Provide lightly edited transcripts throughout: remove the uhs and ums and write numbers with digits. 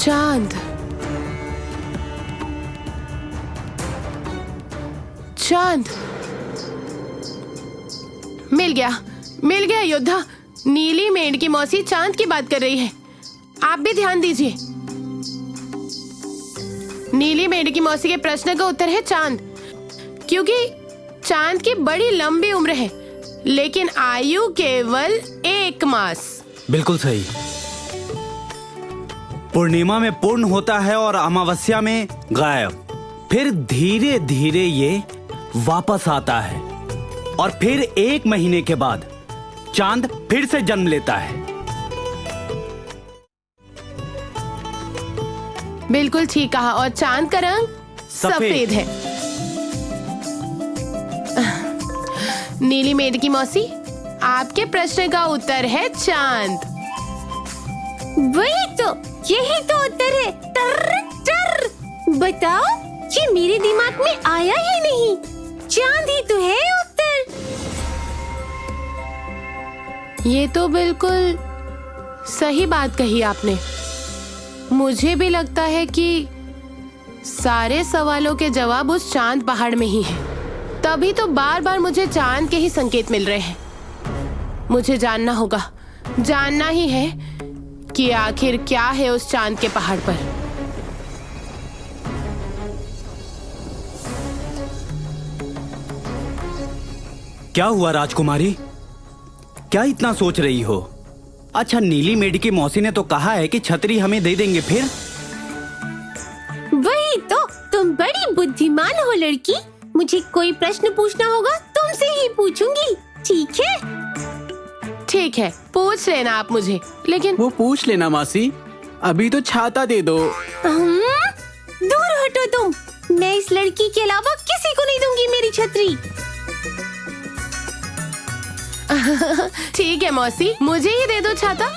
चांद, चांद मिल गया योद्धा। नीली मेढ़ की मौसी चांद की बात कर रही है। आप भी ध्यान दीजिए। नीली मेढ़ की मौसी के प्रश्न का उत्तर है चांद, क्योंकि चांद की बड़ी लंबी उम्र है लेकिन आयु केवल 1 मास। बिल्कुल सही। पूर्णिमा में पूर्ण होता है और अमावस्या में गायब। फिर धीरे धीरे ये वापस आता है और फिर 1 महीने के बाद चांद फिर से जन्म लेता है। बिल्कुल ठीक कहा। और चांद का रंग सफेद है। नीली मेढ़ की मौसी, आपके प्रश्न का उत्तर है चांद। वही तो, यही तो उत्तर है। टर टर। बताओ, ये मेरे दिमाग में आया ही नहीं। चांद ही तो है उत्तर। ये तो बिल्कुल सही बात कही आपने। मुझे भी लगता है कि सारे सवालों के जवाब उस चांद पहाड़ में ही हैं। तभी तो बार बार मुझे चांद के ही संकेत मिल रहे हैं। मुझे जानना ही है कि आखिर क्या है उस चांद के पहाड़ पर। क्या हुआ राजकुमारी? क्या इतना सोच रही हो? अच्छा, नीली मेढ़ की मौसी ने तो कहा है कि छतरी हमें दे देंगे। फिर वही तो, तुम बड़ी बुद्धिमान हो लड़की। मुझे कोई प्रश्न पूछना होगा तुमसे ही पूछूंगी, ठीक है? ठीक है, पूछ लेना आप मुझे, लेकिन वो पूछ लेना मासी। अभी तो छाता दे दो। दूर हटो तुम। मैं इस लड़की के अलावा किसी को नहीं दूंगी मेरी छतरी। ठीक है मौसी, मुझे ही दे दो छाता।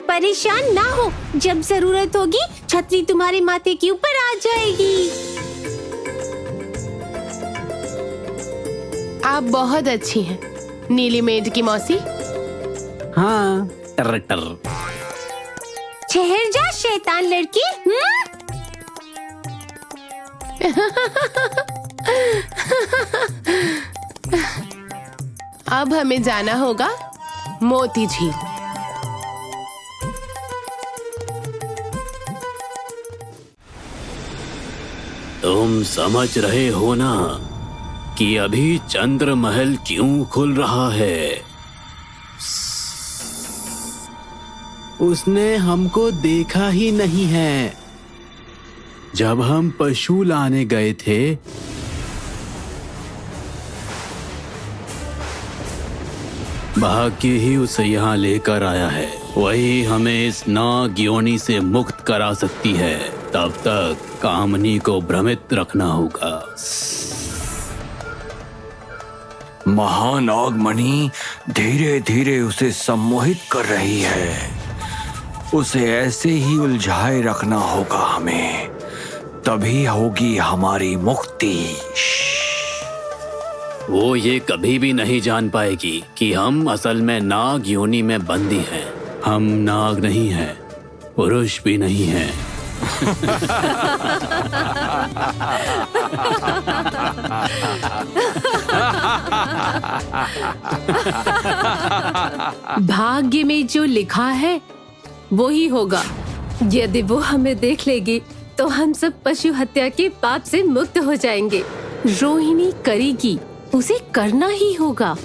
परेशान ना हो, जब जरूरत होगी छतरी तुम्हारे माथे के ऊपर आ जाएगी। आप बहुत अच्छी हैं नीली मेढ़ की मौसी। हाँ। टर टर। ठहर जा शैतान लड़की। अब हमें जाना होगा मोती झील। तुम समझ रहे हो ना कि अभी चंद्र महल क्यों खुल रहा है? उसने हमको देखा ही नहीं है। जब हम पशु लाने गए थे, भाग्य ही उसे यहाँ लेकर आया है। वही हमें इस नाग योनि से मुक्त करा सकती है। तब तक कामनी को भ्रमित रखना होगा। महानागमणि धीरे धीरे उसे सम्मोहित कर रही है। उसे ऐसे ही उलझाए रखना होगा हमें, तभी होगी हमारी मुक्ति। वो ये कभी भी नहीं जान पाएगी कि हम असल में नाग योनि में बंदी हैं। हम नाग नहीं हैं, पुरुष भी नहीं हैं। भाग्य में जो लिखा है वो ही होगा। यदि वो हमें देख लेगी तो हम सब पशु हत्या के पाप से मुक्त हो जाएंगे। रोहिणी करेगी, उसे करना ही होगा।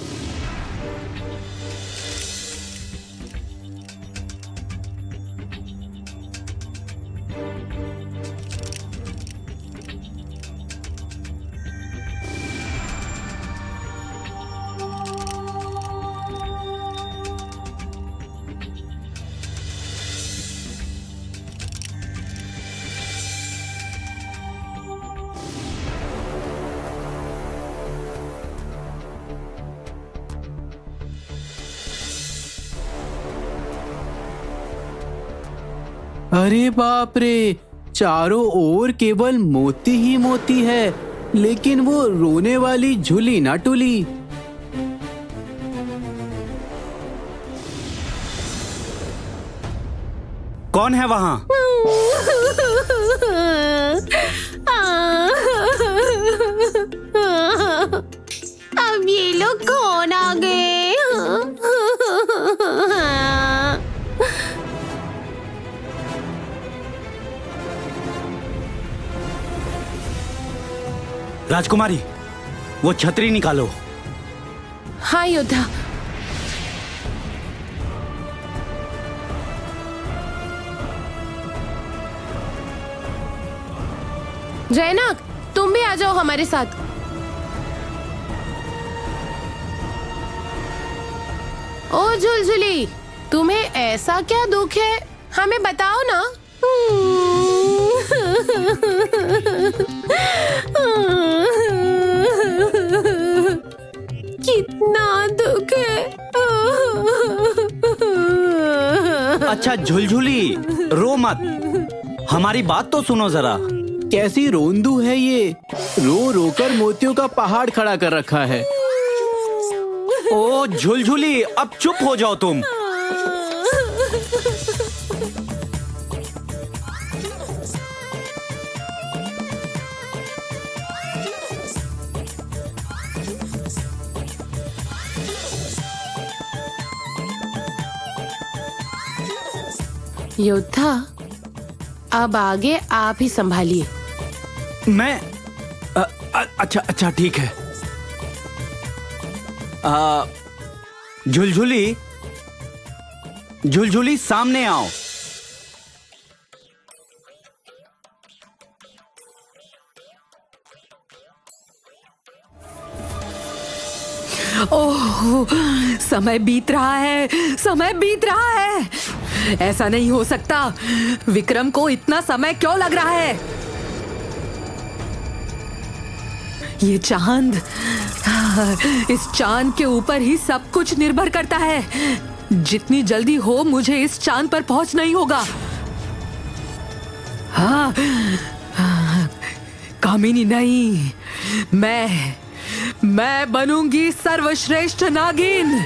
अरे बाप रे, चारों ओर केवल मोती ही मोती है, लेकिन वो रोने वाली झूली ना टूली। कौन है वहां? अब ये लोग कौन आ गए? राजकुमारी, वो छतरी निकालो। हाँ योद्धा। जयनाग, तुम भी आ जाओ हमारे साथ। ओ झुलझुली, तुम्हें ऐसा क्या दुख है, हमें बताओ ना। कितना दुख है। अच्छा झुलझुली, रो मत, हमारी बात तो सुनो जरा। कैसी रोंदू है ये, रो रोकर मोतियों का पहाड़ खड़ा कर रखा है। ओ झुलझुली, अब चुप हो जाओ तुम। योद्धा, अब आगे आप ही संभालिए। मैं अच्छा ठीक है। झुलझुली, झुलझुली सामने आओ। ओह, समय बीत रहा है, समय बीत रहा है। ऐसा नहीं हो सकता। विक्रम को इतना समय क्यों लग रहा है? ये चांद, इस चांद के ऊपर ही सब कुछ निर्भर करता है। जितनी जल्दी हो मुझे इस चांद पर पहुंचना ही होगा। हाँ, कामिनी नहीं, मैं बनूंगी सर्वश्रेष्ठ नागिन।